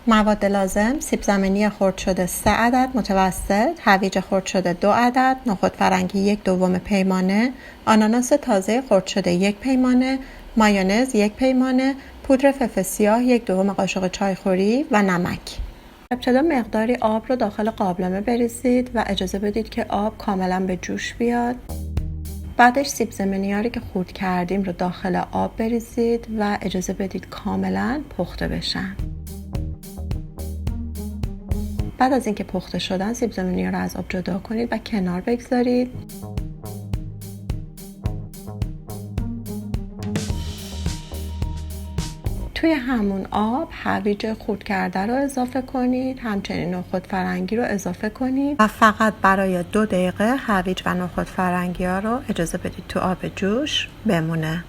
مواد لازم: سیب زمینی خرد شده 3 عدد متوسط، هویج خرد شده 2 عدد، نخود فرنگی 1/2 پیمانه، آناناس تازه خرد شده 1 پیمانه، مایونز 1 پیمانه، پودر فلفل سیاه 1/2 قاشق چایخوری و نمک. ابتدا مقداری آب رو داخل قابلمه بریزید و اجازه بدید که آب کاملا به جوش بیاد. بعدش سیب زمینی‌ها رو که خرد کردیم رو داخل آب بریزید و اجازه بدید کاملا پخته بشن. بعد از اینکه پخته شدن سیب زمینی‌ها رو از آب جدا کنید و کنار بگذارید. توی همون آب هویج خرد کرده رو اضافه کنید، همچنین نخود فرنگی رو اضافه کنید و فقط برای 2 دقیقه هویج و نخود فرنگی ها رو اجازه بدید تو آب جوش بمونه.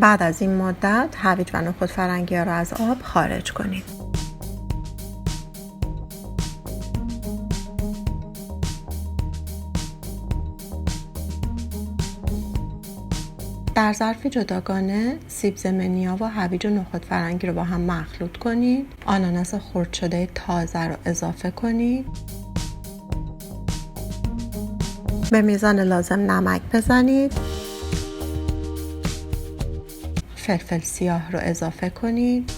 بعد از این مدت هویج و نخود فرنگی ها رو از آب خارج کنید. در ظرفی جداگانه سیب زمینی‌ها و هویج و نخود فرنگی رو با هم مخلوط کنید. آناناس خرد شده تازه رو اضافه کنید. به میزان لازم نمک بزنید. فلفل سیاه رو اضافه کنید.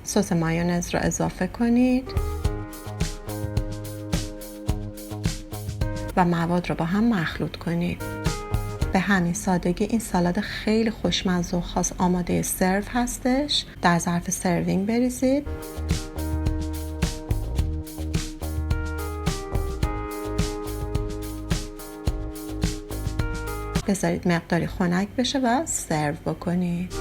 سس مایونز رو اضافه کنید. و مواد رو با هم مخلوط کنید. به همین سادگی این سالاد خیلی خوشمزه و خاص آماده سرو هستش. در ظرف سروینگ بریزید. بذارید مقداری خنک بشه و سرو بکنید.